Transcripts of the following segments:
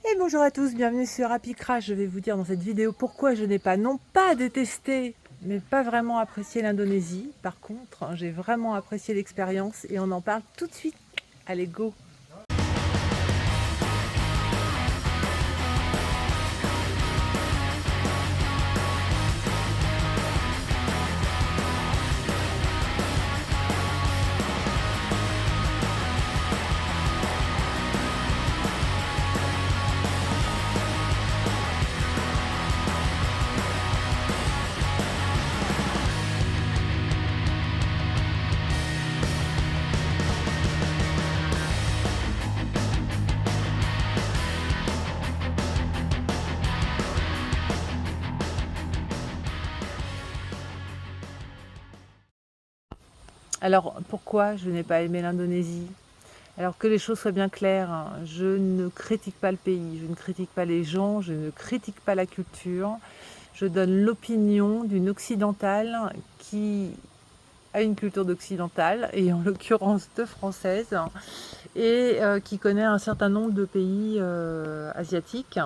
Et bonjour à tous, bienvenue sur Happy Crash. Je vais vous dire dans cette vidéo pourquoi je n'ai pas, non pas détesté, mais pas vraiment apprécié l'Indonésie. Par contre, j'ai vraiment apprécié l'expérience et on en parle tout de suite. Allez, go! Alors, pourquoi je n'ai pas aimé l'Indonésie? Alors que les choses soient bien claires, hein, je ne critique pas le pays, je ne critique pas les gens, je ne critique pas la culture. Je donne l'opinion d'une occidentale qui a une culture d'occidentale, et en l'occurrence de française, et qui connaît un certain nombre de pays asiatiques,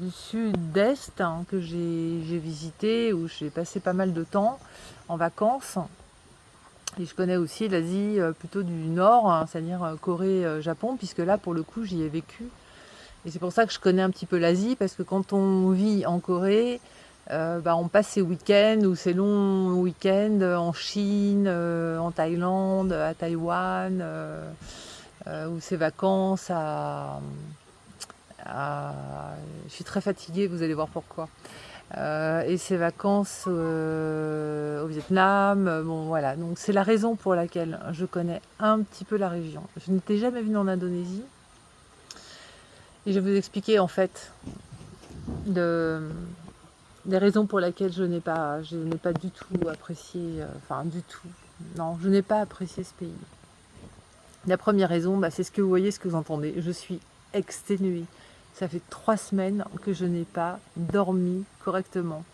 du sud-est, que j'ai visité, où j'ai passé pas mal de temps en vacances. Et je connais aussi l'Asie plutôt du nord, c'est-à-dire Corée, Japon, puisque là, pour le coup, j'y ai vécu. Et c'est pour ça que je connais un petit peu l'Asie, parce que quand on vit en Corée, on passe ses week-ends ou ses longs week-ends en Chine, en Thaïlande, à Taïwan, ou ses vacances je suis très fatiguée, vous allez voir pourquoi. Et ses vacances au Vietnam. Bon, voilà, donc c'est la raison pour laquelle je connais un petit peu la région. Je n'étais jamais venue en Indonésie. Et je vais vous expliquer en fait des raisons pour lesquelles je n'ai pas du tout apprécié, du tout. Non, je n'ai pas apprécié ce pays. La première raison, c'est ce que vous voyez, ce que vous entendez. Je suis exténuée. Ça fait 3 semaines que je n'ai pas dormi correctement.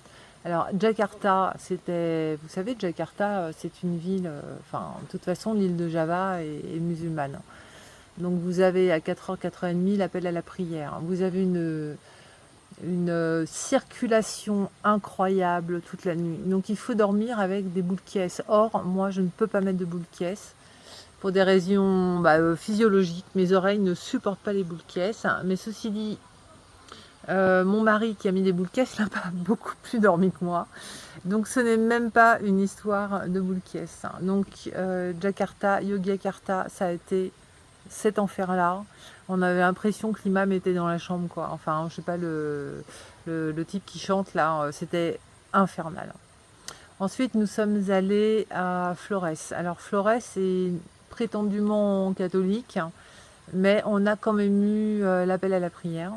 Alors, Jakarta, vous savez, Jakarta, c'est une ville, de toute façon, l'île de Java est musulmane. Donc, vous avez à 4h, 4h30 l'appel à la prière. Vous avez une circulation incroyable toute la nuit. Donc, il faut dormir avec des boules qui caisse. Or, moi, je ne peux pas mettre de boules qui caisse pour des raisons physiologiques. Mes oreilles ne supportent pas les boules qui caisse. Mais ceci dit, mon mari qui a mis des boules caisses n'a pas beaucoup plus dormi que moi. Donc ce n'est même pas une histoire de boules caisses. Donc Jakarta, Yogyakarta, ça a été cet enfer-là. On avait l'impression que l'imam était dans la chambre, quoi. Enfin, je sais pas, le type qui chante là, c'était infernal. Ensuite, nous sommes allés à Flores. Alors Flores est prétendument catholique, mais on a quand même eu l'appel à la prière.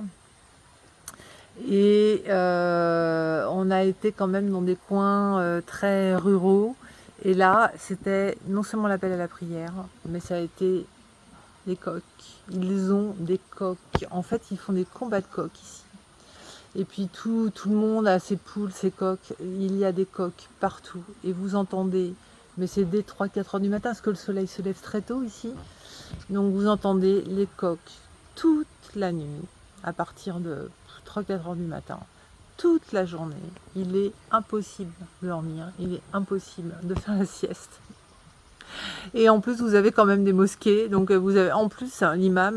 Et on a été quand même dans des coins très ruraux. Et là, c'était non seulement l'appel à la prière, mais ça a été des coqs. Ils ont des coqs. En fait, ils font des combats de coqs ici. Et puis tout le monde a ses poules, ses coqs. Il y a des coqs partout. Et vous entendez, mais c'est dès 3-4 heures du matin, parce que le soleil se lève très tôt ici. Donc vous entendez les coqs toute la nuit, à partir de 3-4 heures du matin, toute la journée. Il est impossible de dormir, il est impossible de faire la sieste. Et en plus, vous avez quand même des mosquées. Donc vous avez en plus l'imam,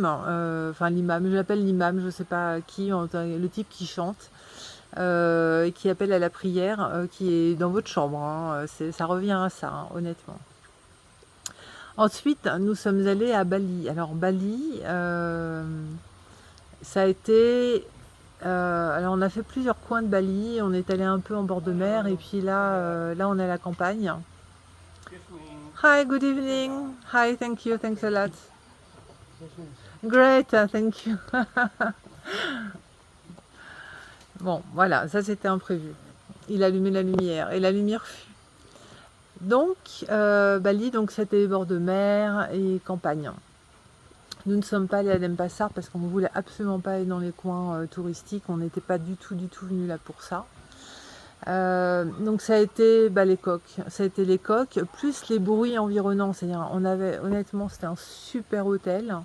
l'imam, je l'appelle l'imam, je ne sais pas qui, le type qui chante, qui appelle à la prière, qui est dans votre chambre. Ça revient à ça, honnêtement. Ensuite, nous sommes allés à Bali. Alors Bali, ça a été... alors on a fait plusieurs coins de Bali, on est allé un peu en bord de mer, et puis là on est à la campagne. Hi, good evening. Hi, thank you, thanks a lot. Great, thank you. Bon, voilà, ça c'était imprévu. Il allumait la lumière, et la lumière fut. Donc, Bali, donc c'était bord de mer et campagne. Nous ne sommes pas allés à Denpasar parce qu'on ne voulait absolument pas aller dans les coins touristiques. On n'était pas du tout venus là pour ça. Donc ça a été les coqs. Ça a été les coqs, plus les bruits environnants. C'est-à-dire, honnêtement, c'était un super hôtel.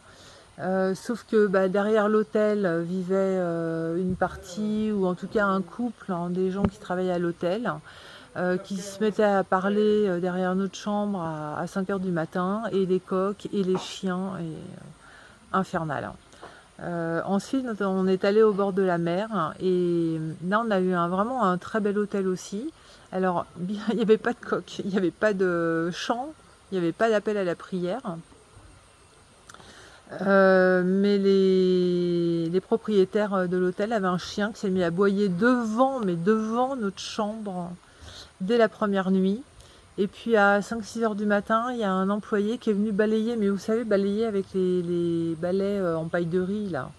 Sauf que derrière l'hôtel vivait une partie, ou en tout cas un couple, hein, des gens qui travaillaient à l'hôtel, qui se mettaient à parler derrière notre chambre à 5 heures du matin, et les coqs et les chiens, et infernal, hein. Ensuite, on est allé au bord de la mer, et là on a eu vraiment un très bel hôtel aussi. Alors, bien, il n'y avait pas de coq, il n'y avait pas de chant, il n'y avait pas d'appel à la prière. Mais les propriétaires de l'hôtel avaient un chien qui s'est mis à aboyer devant notre chambre dès la première nuit. Et puis à 5-6 heures du matin, il y a un employé qui est venu balayer, mais vous savez, balayer avec les balais en paille de riz, là,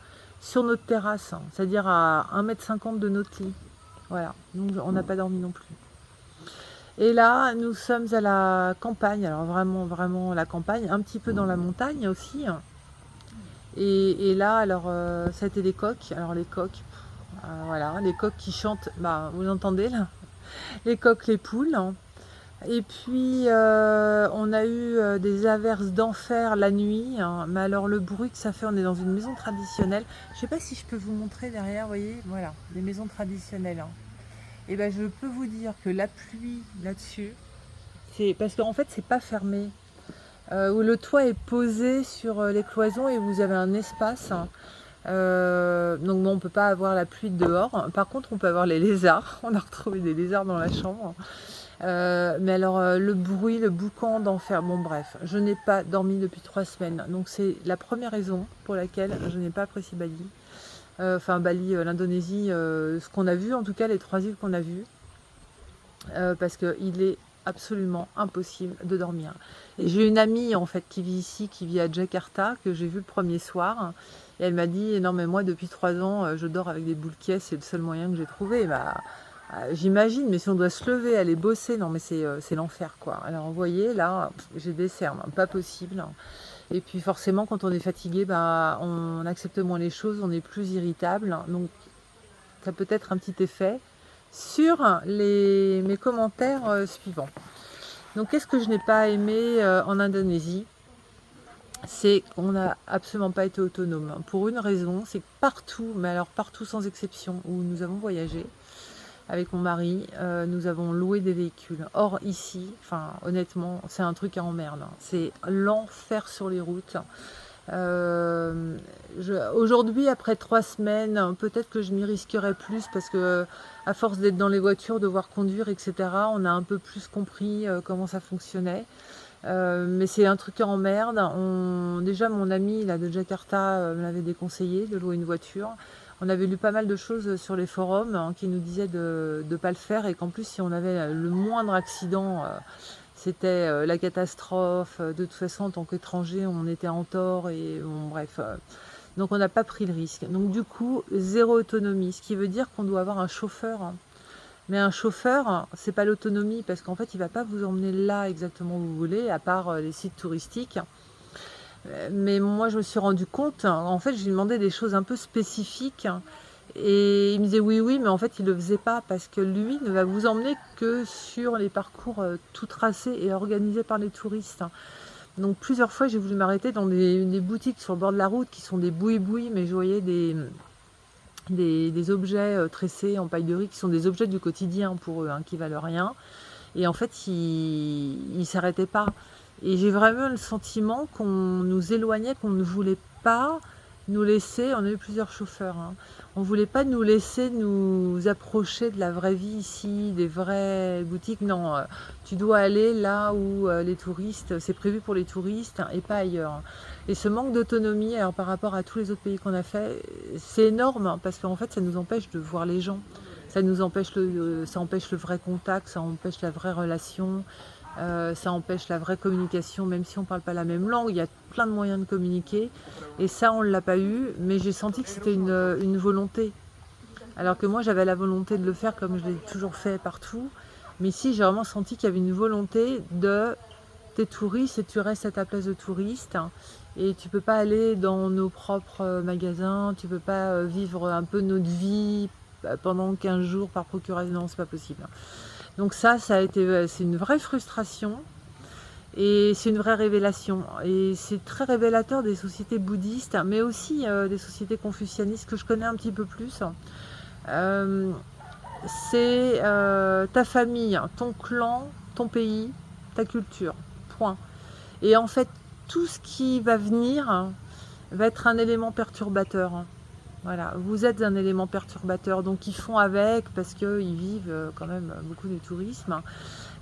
sur notre terrasse, hein, c'est-à-dire à 1,50 m de notre lit. Voilà, donc on n'a pas dormi non plus. Et là, nous sommes à la campagne, alors vraiment, vraiment la campagne, un petit peu dans la montagne aussi, hein. Et là, alors, ça a été les coqs. Alors les coqs, voilà, les coqs qui chantent, vous entendez là, les coqs, les poules. Et puis, on a eu des averses d'enfer la nuit, hein. Mais alors le bruit que ça fait, on est dans une maison traditionnelle. Je ne sais pas si je peux vous montrer derrière, vous voyez, voilà, des maisons traditionnelles, hein. Et je peux vous dire que la pluie là-dessus, c'est parce qu'en fait, c'est pas fermé. Où le toit est posé sur les cloisons et vous avez un espace. Donc bon, on ne peut pas avoir la pluie dehors. Par contre, on peut avoir les lézards. On a retrouvé des lézards dans la chambre. Mais alors, le bruit, le boucan d'enfer. Bon, bref, je n'ai pas dormi depuis 3 semaines. Donc, c'est la première raison pour laquelle je n'ai pas apprécié Bali. Enfin, Bali, l'Indonésie, ce qu'on a vu, en tout cas, les 3 îles qu'on a vues. Parce qu'il est absolument impossible de dormir. Et j'ai une amie en fait qui vit ici, qui vit à Jakarta, que j'ai vue le premier soir, et elle m'a dit non mais moi depuis 3 ans je dors avec des boules qui c'est le seul moyen que j'ai trouvé. J'imagine, mais si on doit se lever, aller bosser, non mais c'est l'enfer quoi. Alors vous voyez là, j'ai des cernes, pas possible. Et puis forcément quand on est fatigué, on accepte moins les choses, on est plus irritable, donc ça peut être un petit effet sur mes commentaires suivants. Donc qu'est-ce que je n'ai pas aimé en Indonésie? C'est qu'on n'a absolument pas été autonome. Pour une raison, c'est que partout, mais alors partout sans exception, où nous avons voyagé avec mon mari, nous avons loué des véhicules. Or ici, honnêtement, c'est un truc à emmerde. C'est l'enfer sur les routes. Aujourd'hui, après 3 semaines, peut-être que je m'y risquerais plus parce que à force d'être dans les voitures, devoir conduire, etc., on a un peu plus compris comment ça fonctionnait. Mais c'est un truc en merde. Déjà, mon ami là, de Jakarta me l'avait déconseillé de louer une voiture. On avait lu pas mal de choses sur les forums, hein, qui nous disaient de ne pas le faire, et qu'en plus, si on avait le moindre accident, c'était la catastrophe. De toute façon, en tant qu'étranger, on était en tort, et bon, bref. Donc, on n'a pas pris le risque. Donc, du coup, zéro autonomie, ce qui veut dire qu'on doit avoir un chauffeur, hein. Mais un chauffeur, c'est pas l'autonomie, parce qu'en fait, il va pas vous emmener là exactement où vous voulez, à part les sites touristiques. Mais moi, je me suis rendu compte, en fait, je lui demandais des choses un peu spécifiques, et il me disait oui, oui, mais en fait, il le faisait pas, parce que lui ne va vous emmener que sur les parcours tout tracés et organisés par les touristes. Donc, plusieurs fois, j'ai voulu m'arrêter dans des boutiques sur le bord de la route qui sont des boui-boui, mais je voyais des objets tressés en paille de riz qui sont des objets du quotidien pour eux, hein, qui valent rien. Et en fait, ils ne s'arrêtaient pas. Et j'ai vraiment le sentiment qu'on nous éloignait, qu'on ne voulait pas nous laisser, on a eu plusieurs chauffeurs, hein, on ne voulait pas nous laisser nous approcher de la vraie vie ici, des vraies boutiques. Non, tu dois aller là où les touristes, c'est prévu pour les touristes, hein, et pas ailleurs. Et ce manque d'autonomie, alors par rapport à tous les autres pays qu'on a fait, c'est énorme, hein, parce qu'en fait ça nous empêche de voir les gens. Ça nous empêche ça empêche le vrai contact, ça empêche la vraie relation, ça empêche la vraie communication, même si on ne parle pas la même langue. Il y a plein de moyens de communiquer, et ça on ne l'a pas eu, mais j'ai senti que c'était une volonté. Alors que moi j'avais la volonté de le faire comme je l'ai toujours fait partout, mais ici j'ai vraiment senti qu'il y avait une volonté de t'es touriste et tu restes à ta place de touriste, et tu peux pas aller dans nos propres magasins, tu peux pas vivre un peu notre vie pendant 15 jours par procuration, non, c'est pas possible. Donc ça a été, c'est une vraie frustration. Et c'est une vraie révélation. Et c'est très révélateur des sociétés bouddhistes, mais aussi des sociétés confucianistes que je connais un petit peu plus. Euh, c'est ta famille, ton clan, ton pays, ta culture. Point. Et en fait, tout ce qui va venir va être un élément perturbateur. Voilà, vous êtes un élément perturbateur, donc ils font avec parce qu'ils vivent quand même beaucoup du tourisme.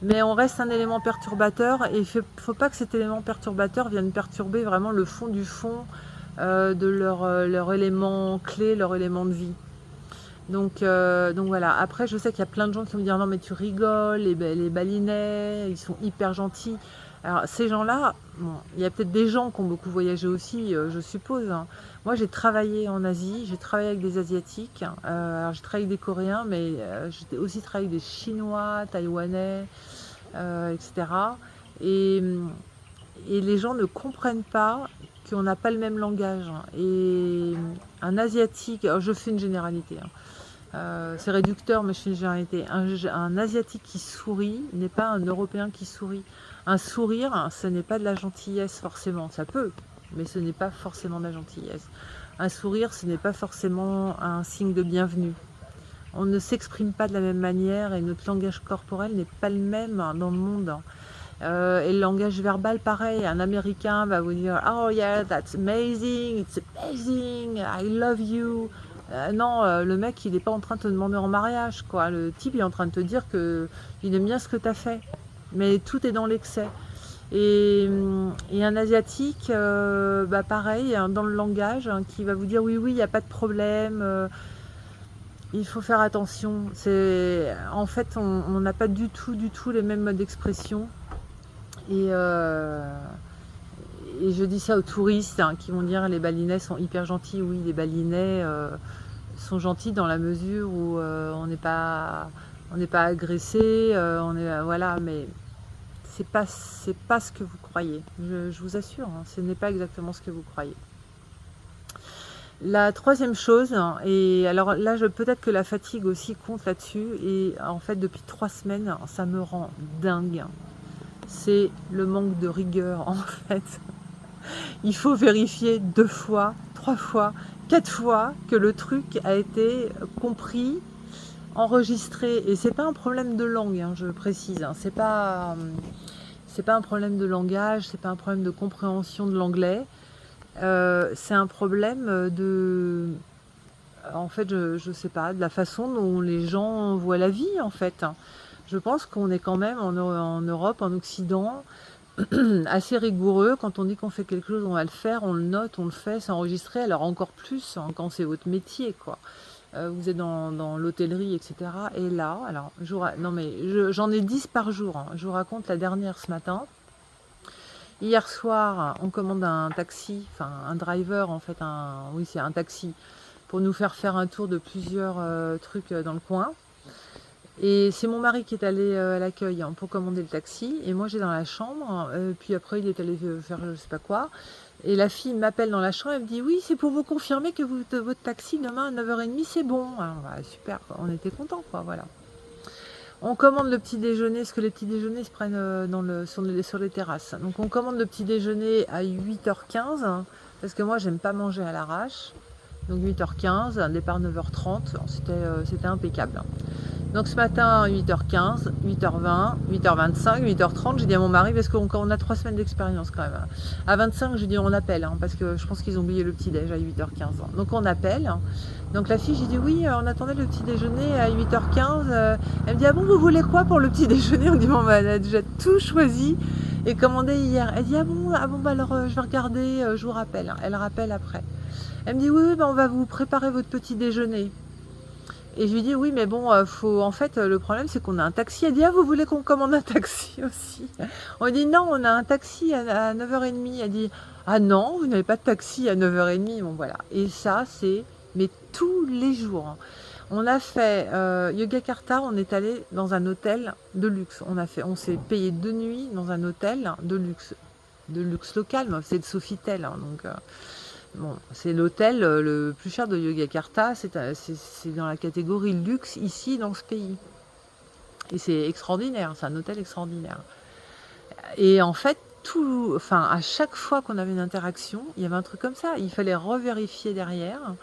Mais on reste un élément perturbateur et il ne faut pas que cet élément perturbateur vienne perturber vraiment le fond du fond de leur élément clé, leur élément de vie. Donc voilà, après je sais qu'il y a plein de gens qui vont me dire non mais tu rigoles, les balinais, ils sont hyper gentils. Alors ces gens-là, bon, il y a peut-être des gens qui ont beaucoup voyagé aussi, je suppose. Hein. Moi j'ai travaillé en Asie, j'ai travaillé avec des Asiatiques, alors j'ai travaillé avec des Coréens, mais j'ai aussi travaillé avec des Chinois, Taïwanais, etc. Et, et les gens ne comprennent pas qu'on n'a pas le même langage. Et un Asiatique, alors je fais une généralité, hein. C'est réducteur, mais je fais une généralité. Un Asiatique qui sourit n'est pas un Européen qui sourit. Un sourire, ce n'est pas de la gentillesse forcément. Ça peut, mais ce n'est pas forcément de la gentillesse. Un sourire, ce n'est pas forcément un signe de bienvenue. On ne s'exprime pas de la même manière et notre langage corporel n'est pas le même dans le monde. Et le langage verbal, pareil. Un Américain va vous dire « Oh yeah, that's amazing, it's amazing, I love you ». Non, le mec, il n'est pas en train de te demander en mariage, quoi. Le type, il est en train de te dire qu'il aime bien ce que tu as fait. Mais tout est dans l'excès. Et un Asiatique, pareil, hein, dans le langage, hein, qui va vous dire oui, il n'y a pas de problème, il faut faire attention. En fait, on n'a pas du tout les mêmes modes d'expression. Et je dis ça aux touristes hein, qui vont dire les Balinais sont hyper gentils. Oui, les Balinais sont gentils dans la mesure où on n'est pas agressé, voilà, mais c'est pas ce que vous croyez. Je vous assure, hein, ce n'est pas exactement ce que vous croyez. La troisième chose, et alors là, peut-être que la fatigue aussi compte là-dessus, et en fait, depuis 3 semaines, ça me rend dingue. C'est le manque de rigueur, en fait. Il faut vérifier 2 fois, 3 fois, 4 fois que le truc a été compris, enregistré. Et c'est pas un problème de langue, hein, je précise. Hein. C'est pas un problème de langage, c'est pas un problème de compréhension de l'anglais. C'est un problème de... En fait, je sais pas, de la façon dont les gens voient la vie, en fait. Je pense qu'on est quand même en Europe, en Occident, assez rigoureux. Quand on dit qu'on fait quelque chose, on va le faire, on le note, on le fait, c'est enregistré. Alors encore plus hein, quand c'est votre métier, quoi. Vous êtes dans l'hôtellerie, etc. Et là, alors, j'en ai 10 par jour. Hein. Je vous raconte la dernière ce matin. Hier soir, on commande un taxi, enfin un driver en fait, c'est un taxi, pour nous faire un tour de plusieurs trucs dans le coin. Et c'est mon mari qui est allé à l'accueil pour commander le taxi. Et moi, j'ai dans la chambre. Puis après, il est allé faire je sais pas quoi. Et la fille m'appelle dans la chambre. Elle me dit oui, c'est pour vous confirmer que votre taxi demain à 9h30, c'est bon. Alors, super, quoi. On était contents, quoi. Voilà. On commande le petit déjeuner, parce que les petits déjeuners se prennent sur les terrasses. Donc on commande le petit déjeuner à 8h15, parce que moi, j'aime pas manger à l'arrache. Donc 8h15, un départ 9h30. C'était impeccable. Donc ce matin, 8h15, 8h20, 8h25, 8h30, j'ai dit à mon mari, parce qu'on a 3 semaines d'expérience quand même. À 25, j'ai dit on appelle, hein, parce que je pense qu'ils ont oublié le petit-déj à 8h15. Donc on appelle. Donc la fille, j'ai dit oui, on attendait le petit déjeuner à 8h15. Elle me dit ah bon, vous voulez quoi pour le petit déjeuner? On dit bon, elle a déjà tout choisi et commandé hier. Elle dit ah bon alors je vais regarder, je vous rappelle. Elle rappelle après. Elle me dit oui, on va vous préparer votre petit déjeuner. Et je lui dis oui mais bon en fait le problème c'est qu'on a un taxi. Elle dit ah vous voulez qu'on commande un taxi aussi? On dit non, on a un taxi à 9h30. Elle dit ah non, vous n'avez pas de taxi à 9h30. Bon voilà. Et ça c'est mais tous les jours. On a fait Yogyakarta, on est allé dans un hôtel de luxe. On s'est payé 2 nuits dans un hôtel de luxe local, c'est le Sofitel, hein, donc bon, c'est l'hôtel le plus cher de Yogyakarta, c'est dans la catégorie luxe ici dans ce pays. Et c'est extraordinaire, c'est un hôtel extraordinaire. Et en fait, enfin, à chaque fois qu'on avait une interaction, il y avait un truc comme ça. Il fallait revérifier derrière.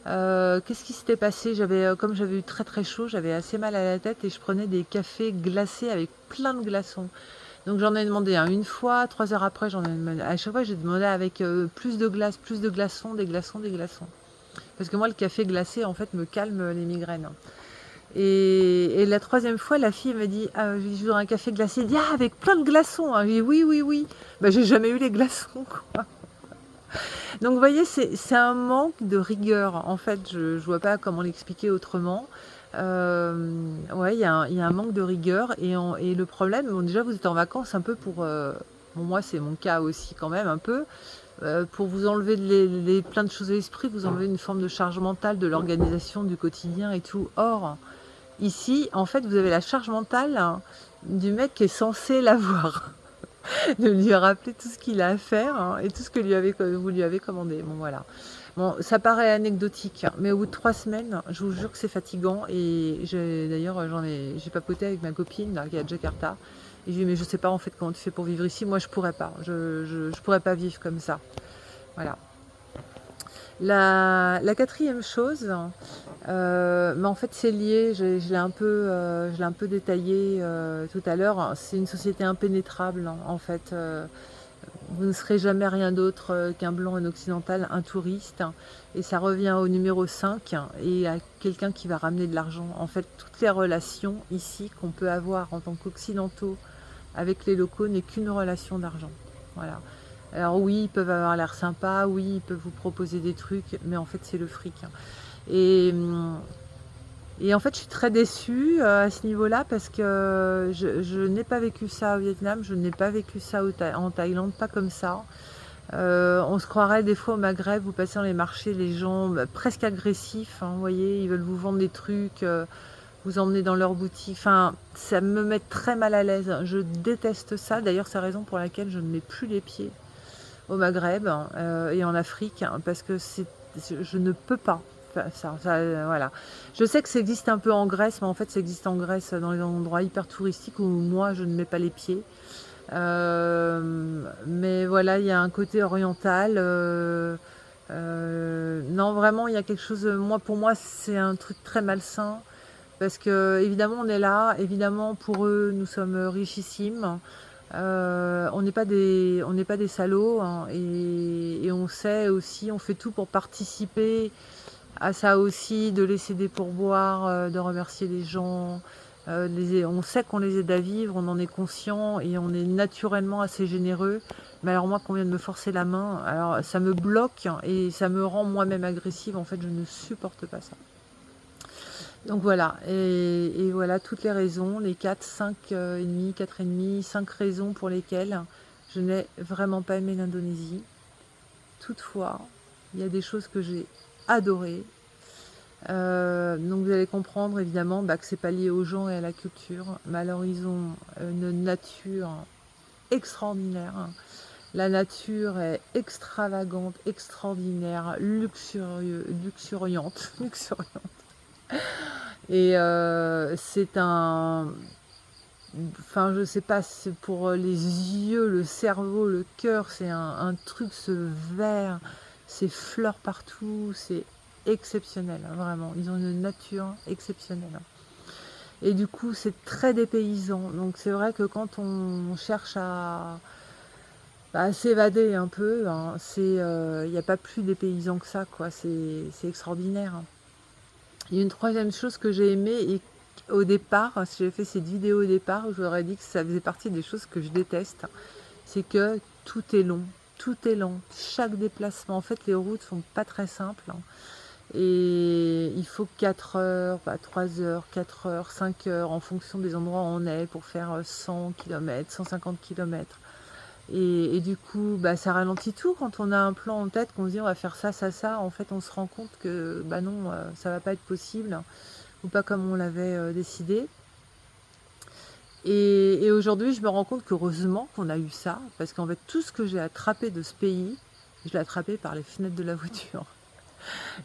Qu'est-ce qui s'était passé? Comme j'avais eu très très chaud, j'avais assez mal à la tête et je prenais des cafés glacés avec plein de glaçons. Donc j'en ai demandé un une fois, 3 heures après, j'en ai demandé. À chaque fois, j'ai demandé avec plus de glace, plus de glaçons, des glaçons, des glaçons. Parce que moi, le café glacé, en fait, me calme les migraines. Et la troisième fois, la fille m'a dit, ah, je voudrais un café glacé. Elle dit, ah, avec plein de glaçons. J'ai dit, oui, oui, oui. Bah, j'ai jamais eu les glaçons, quoi. Donc, vous voyez, c'est un manque de rigueur. En fait, je ne vois pas comment l'expliquer autrement. Ouais, il y a un manque de rigueur. Et le problème, bon, déjà, vous êtes en vacances un peu pour... bon, moi, c'est mon cas aussi quand même, un peu. Pour vous enlever plein de choses de l'esprit, vous enlevez une forme de charge mentale de l'organisation du quotidien et tout. Or, ici, en fait, vous avez la charge mentale du mec qui est censé l'avoir. De lui rappeler tout ce qu'il a à faire et tout ce que vous lui avez commandé. Bon, voilà. Bon, ça paraît anecdotique, mais au bout de 3 semaines, je vous jure que c'est fatigant. Et d'ailleurs, j'ai papoté avec ma copine là, qui est à Jakarta. Et je lui ai dit, mais je sais pas en fait comment tu fais pour vivre ici. Moi, je pourrais pas. Je pourrais pas vivre comme ça. Voilà. La quatrième chose, mais en fait c'est lié, je l'ai un peu détaillé tout à l'heure, c'est une société impénétrable en fait. Vous ne serez jamais rien d'autre qu'un blanc, un occidental, un touriste, et ça revient au numéro 5 et à quelqu'un qui va ramener de l'argent. En fait, toutes les relations ici qu'on peut avoir en tant qu'occidentaux avec les locaux n'est qu'une relation d'argent. Voilà. Alors oui, ils peuvent avoir l'air sympas, oui, ils peuvent vous proposer des trucs, mais en fait c'est le fric. Et, et en fait je suis très déçue à ce niveau-là parce que je n'ai pas vécu ça au Vietnam, je n'ai pas vécu ça en Thaïlande, pas comme ça. On se croirait des fois au Maghreb, vous passez dans les marchés, les gens presque agressifs, vous voyez, ils veulent vous vendre des trucs, vous emmener dans leur boutique. Enfin, ça me met très mal à l'aise. Je déteste ça. D'ailleurs, c'est la raison pour laquelle je ne mets plus les pieds au Maghreb et en Afrique parce que je ne peux pas faire ça, voilà. Je sais que ça existe un peu en Grèce, mais en fait ça existe en Grèce dans les endroits hyper touristiques où moi je ne mets pas les pieds. Mais voilà, il y a un côté oriental. Non, vraiment, il y a quelque chose. Pour moi, c'est un truc très malsain parce que évidemment, on est là. Évidemment, pour eux, nous sommes richissimes. On n'est pas des salauds et on sait aussi, on fait tout pour participer à ça aussi, de laisser des pourboires, de remercier les gens. On sait qu'on les aide à vivre, on en est conscient et on est naturellement assez généreux. Mais alors moi, qu'on vient de me forcer la main, alors ça me bloque et ça me rend moi-même agressive. En fait, je ne supporte pas ça. Donc voilà, et voilà toutes les raisons, les 4, 5 et demi, 4 et demi, 5 raisons pour lesquelles je n'ai vraiment pas aimé l'Indonésie. Toutefois, il y a des choses que j'ai adorées. Donc vous allez comprendre évidemment que c'est pas lié aux gens et à la culture, mais alors ils ont une nature extraordinaire. La nature est extravagante, extraordinaire, luxuriante. Et c'est enfin je sais pas, c'est pour les yeux, le cerveau, le cœur, c'est un truc, ce vert, ces fleurs partout, c'est exceptionnel, vraiment. Ils ont une nature exceptionnelle. Et du coup, c'est très dépaysant. Donc c'est vrai que quand on cherche à s'évader un peu, il n'y a pas plus dépaysant que ça, quoi. C'est extraordinaire. Il y a une troisième chose que j'ai aimée et au départ, si j'ai fait cette vidéo au départ, je vous aurais dit que ça faisait partie des choses que je déteste, c'est que tout est long, tout est lent, chaque déplacement, en fait les routes sont pas très simples et il faut 4 heures, 3 heures, 4 heures, 5 heures en fonction des endroits où on est pour faire 100 km, 150 km. Et du coup, ça ralentit tout quand on a un plan en tête, qu'on se dit on va faire ça, ça, ça. En fait, on se rend compte que non, ça va pas être possible, ou pas comme on l'avait décidé. Et aujourd'hui, je me rends compte qu'heureusement qu'on a eu ça, parce qu'en fait, tout ce que j'ai attrapé de ce pays, je l'ai attrapé par les fenêtres de la voiture.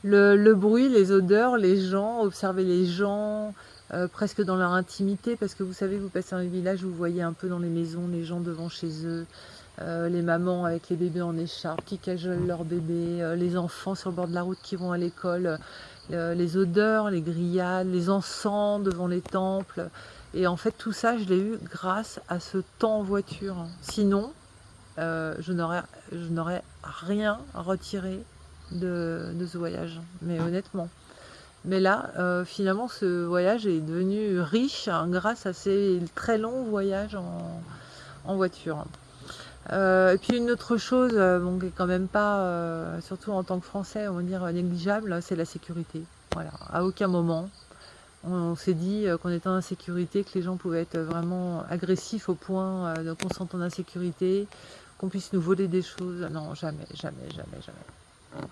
Le bruit, les odeurs, les gens, observer les gens, presque dans leur intimité, parce que vous savez, vous passez dans les villages, vous voyez un peu dans les maisons les gens devant chez eux, les mamans avec les bébés en écharpe qui cajolent leurs bébés, les enfants sur le bord de la route qui vont à l'école, les odeurs, les grillades, les encens devant les temples. Et en fait, tout ça, je l'ai eu grâce à ce temps en voiture. Sinon, je n'aurais rien retiré de ce voyage, mais honnêtement. Mais là, finalement, ce voyage est devenu riche grâce à ces très longs voyages en voiture. Et puis une autre chose, bon, qui est quand même pas, surtout en tant que Français, on va dire négligeable, c'est la sécurité. Voilà. À aucun moment, on s'est dit qu'on était en insécurité, que les gens pouvaient être vraiment agressifs au point qu'on se sente en insécurité, qu'on puisse nous voler des choses. Non, jamais, jamais, jamais, jamais.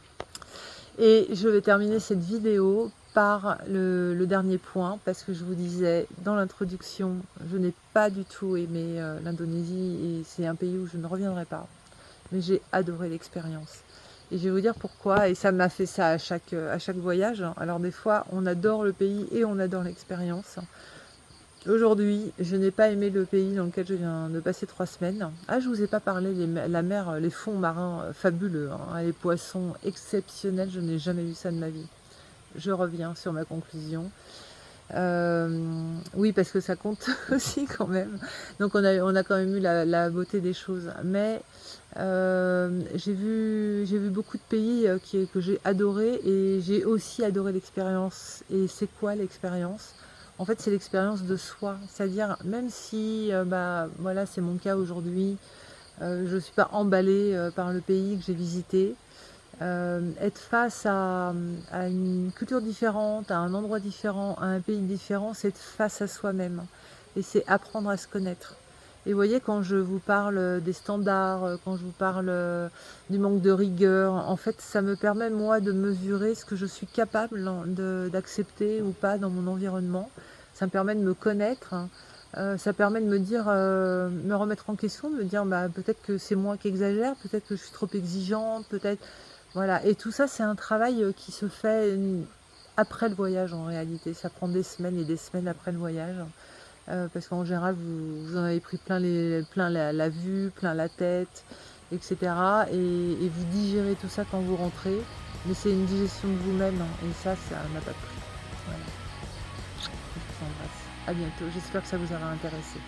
Et je vais terminer cette vidéo par le dernier point, parce que je vous disais dans l'introduction, je n'ai pas du tout aimé l'Indonésie, et c'est un pays où je ne reviendrai pas. Mais j'ai adoré l'expérience. Et je vais vous dire pourquoi, et ça m'a fait ça à chaque voyage. Alors des fois, on adore le pays et on adore l'expérience. Aujourd'hui, je n'ai pas aimé le pays dans lequel je viens de passer 3 semaines. Ah, je vous ai pas parlé, la mer, les fonds marins fabuleux, hein, les poissons exceptionnels, je n'ai jamais vu ça de ma vie. Je reviens sur ma conclusion. Oui, parce que ça compte aussi quand même. Donc on a quand même eu la beauté des choses. Mais j'ai vu beaucoup de pays que j'ai adoré, et j'ai aussi adoré l'expérience. Et c'est quoi l'expérience? En fait, c'est l'expérience de soi. C'est-à-dire, même si voilà, c'est mon cas aujourd'hui, je ne suis pas emballée par le pays que j'ai visité. Être face à une culture différente, à un endroit différent, à un pays différent, c'est être face à soi-même. Et c'est apprendre à se connaître. Et vous voyez, quand je vous parle des standards, quand je vous parle du manque de rigueur, en fait, ça me permet, moi, de mesurer ce que je suis capable d'accepter ou pas dans mon environnement. Ça me permet de me connaître. Ça permet de me dire, me remettre en question, de me dire, peut-être que c'est moi qui exagère, peut-être que je suis trop exigeante, peut-être... Voilà, et tout ça, c'est un travail qui se fait après le voyage en réalité. Ça prend des semaines et des semaines après le voyage. Parce qu'en général, vous en avez pris plein la vue, plein la tête, etc. Et vous digérez tout ça quand vous rentrez. Mais c'est une digestion de vous-même, hein, et ça n'a pas pris. Voilà. Je vous embrasse. À bientôt. J'espère que ça vous aura intéressé.